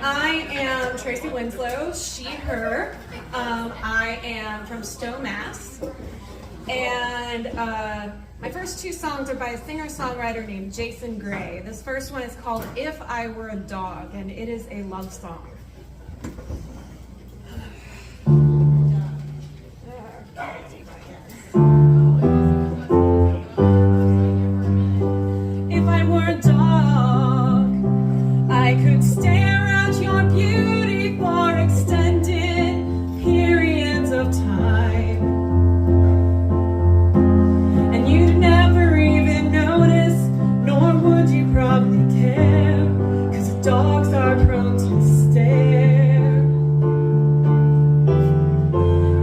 I am Tracie Winslow, she, her. I am from Stowe, Mass. And my first two songs are by a singer-songwriter named Jason Gray. This first one is called If I Were a Dog, and it is a love song. If I were a dog, I could stare at your beauty for extended periods of time, and you'd never even notice, nor would you probably care, 'cause dogs are prone to stare.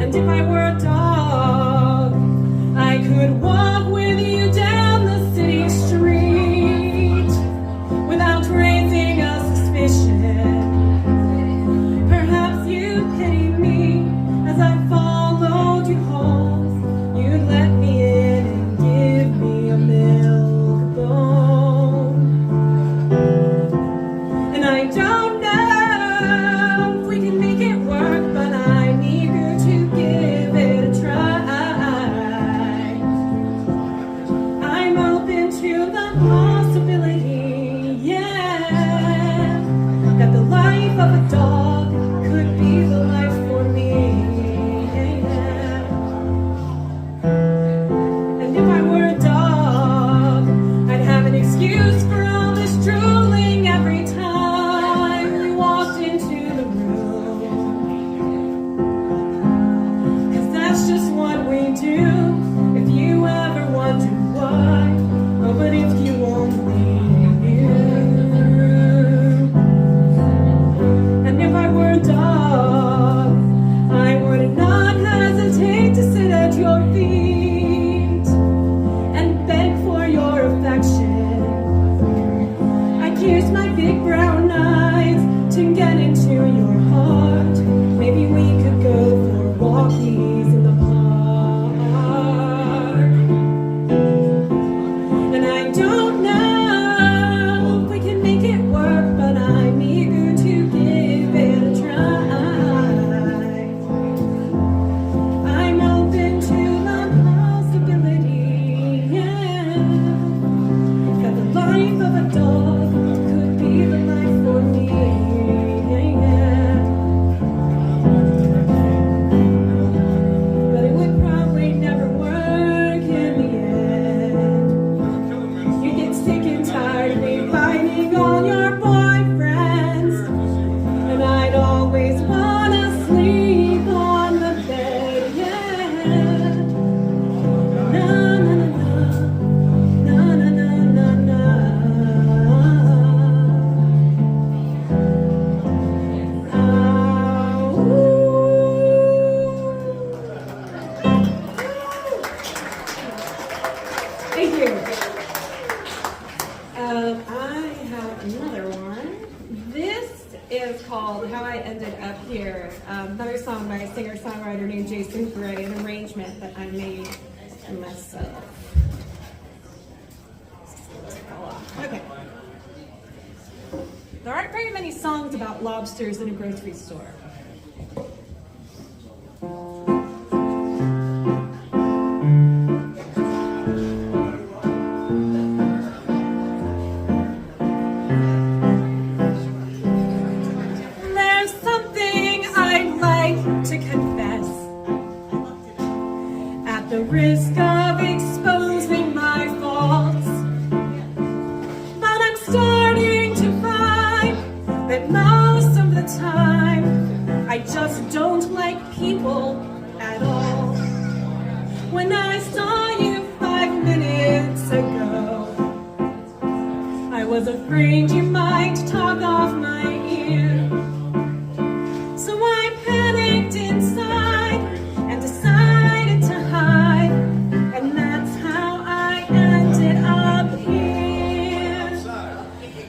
And if I were a dog, I could walk with you down the city street without raising a suspicion. Perhaps you pity me as I followed you home. You'd let me in and give me a milk bone. And I don't know if we can make it work, but I'm eager to give it a try. I'm open to the possibility, yeah, that the life of a dog could be the life for me, yeah. And if I were a dog, I'd have an excuse for all this drooling every time we walked into the room, 'cause that's just what we do. If you ever wonder why, oh, but if you only knew. And if I were a dog, I would not hesitate to sit at your feet and beg for your affection. I'd use my big brown eyes to get into your heart. Maybe we could go for walkies in the park. And I don't know if we can make it work, but I'm eager to give it a try. I'm open to the possibility, yeah, that the life of a dog could be the life for me, yeah. But it would probably never work in the end. You get sick and tired of me biting on your boyfriends, and I'd always wanna sleep on the bed, yeah. Na na na na, na na na na na. Thank you. I have another one. This is called How I Ended Up Here. Another song by a singer-songwriter named Jason Gray, an arrangement that I made myself. Okay. There aren't very many songs about lobsters in a grocery store. There's something I'd like to confess, at the risk of exposing my faults. But I'm starting to find that most of the time I just don't like people at all. When I saw you 5 minutes ago, I was afraid you might talk off my ear. So I panicked inside and decided to hide, and that's how I ended up here,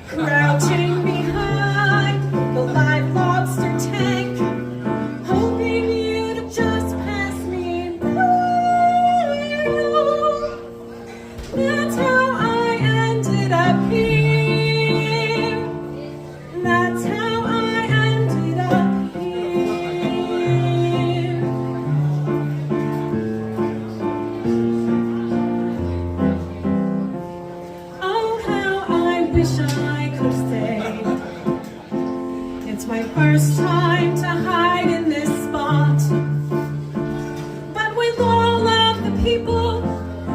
crouching behind the live lobster tank, hoping you'd just pass me by. That's how I ended up here. That's how I first time to hide in this spot. But with all of the people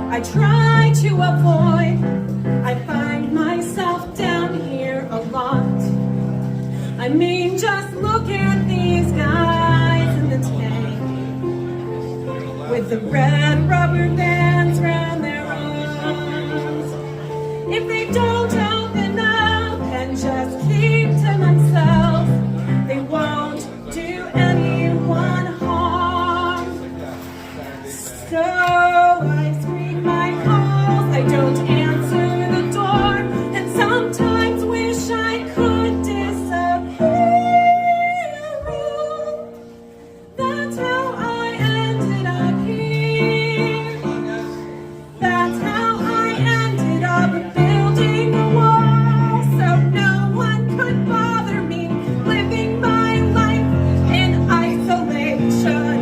I try to avoid, I find myself down here a lot. I mean, just look at these guys in the tank with the red rubber bands around their arms. If they don't open up and just keep to themselves, they won't do anyone harm. So I screen my calls, I don't answer the door, and sometimes wish I could disappear. That's how I ended up here. That's how I ended up building a wall, so no one could bother me, living my life in isolation,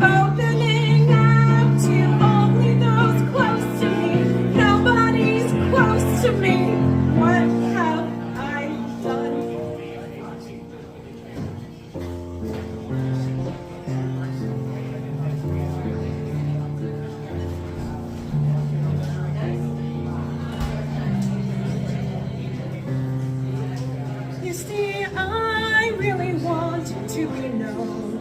opening up to only those close to me. Nobody's close to me. What have I done? You see, I really want to be known,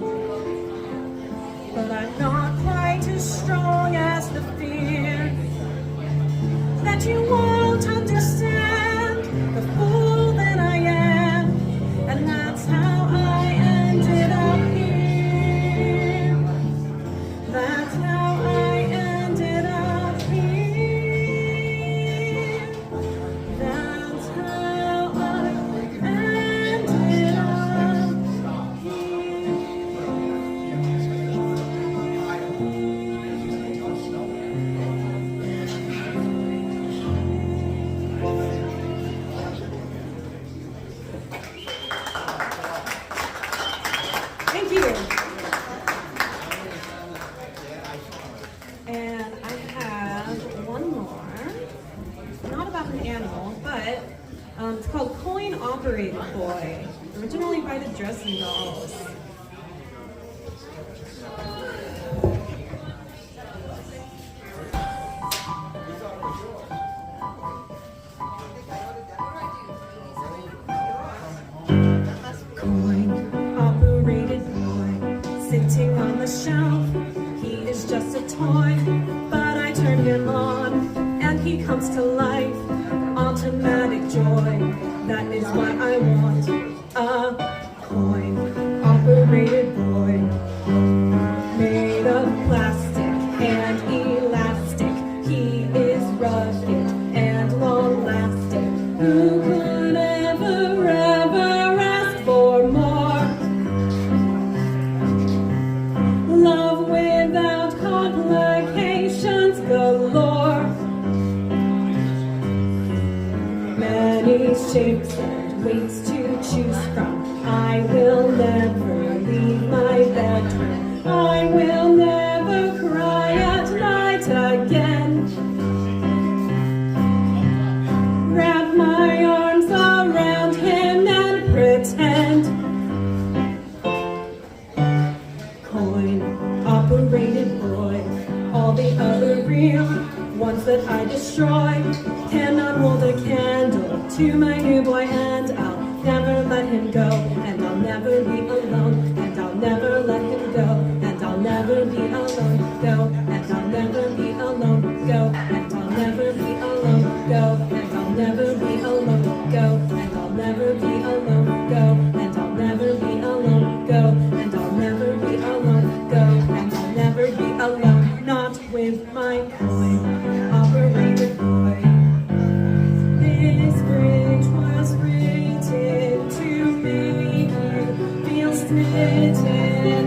but I'm not quite as strong as the fear that you won't understand the fool that I am, and that's how I ended up here. That's how I ended up here. That's how I ended up Thank you. And I have one more, not about an animal, but it's called Coin Operated Boy, originally by the Dresden Dolls. Coin operated boy, sitting on the shelf. He is just a toy, but I turn him on and he comes to life. Automatic joy, that is what I want. A coin operated boy, made of plastic and elastic. He is rugged and long lasting. Who could ever ask for more? Love without complications galore. Many shapes and weights to choose from. I will never leave my bedroom. I will never cry at night again. Wrap my arms around him and pretend. Coin operated boy, all the other real ones that I destroy cannot hold a candle to my new boy, and I'll never let him go, and I'll never be alone, and I'll never let him go, and I'll never be alone, go, and I'll never be alone, go, and I'll never be alone, go, and I'll never be alone, go, and I'll never be alone, go, and I'll never be alone, go, and I'll never be alone, go, and I'll never be alone, not with my coin operated boy. This bridge was written to make you feel smitten.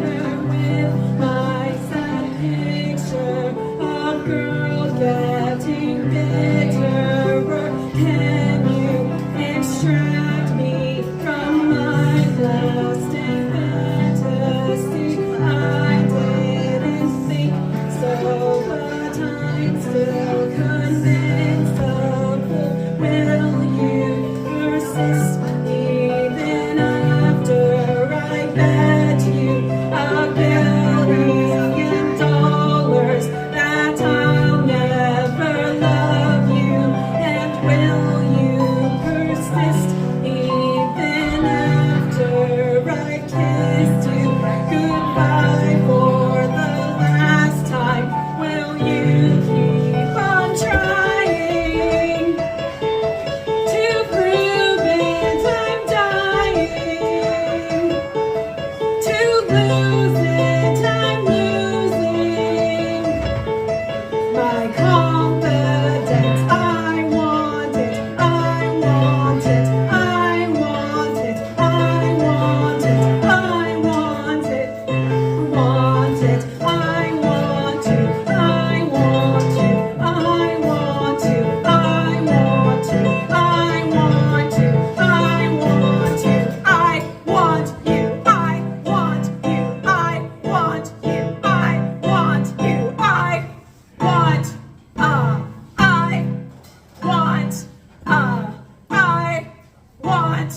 want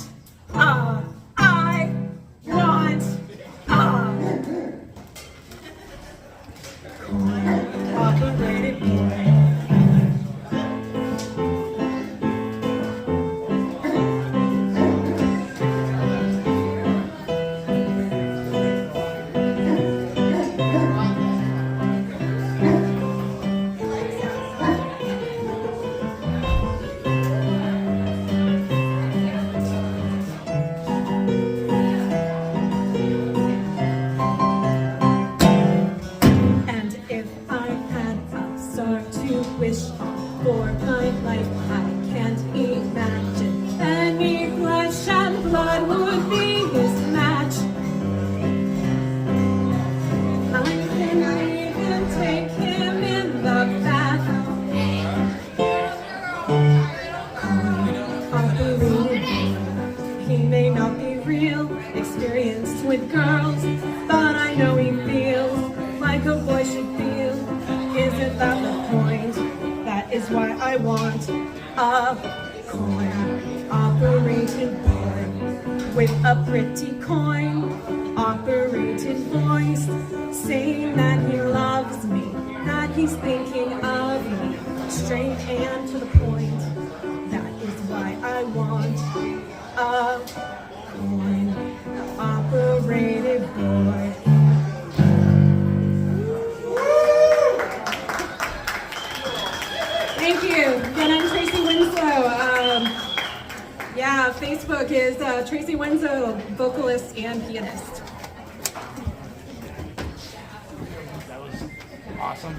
a, I want a coin-operated boy. Wish for my life, I can't imagine any flesh and blood would be his match. I can even take him in the bath. He may not be real, experienced with girls, but I know he feels like a boy should feel. Isn't that the point? That is why I want a coin-operated boy with a pretty coin-operated voice, saying that he loves me, that he's thinking of me, straight and to the point. That is why I want a coin-operated boy. Thank you. Again, I'm Tracie Winslow. Facebook is Tracie Winslow, vocalist and pianist. That was awesome.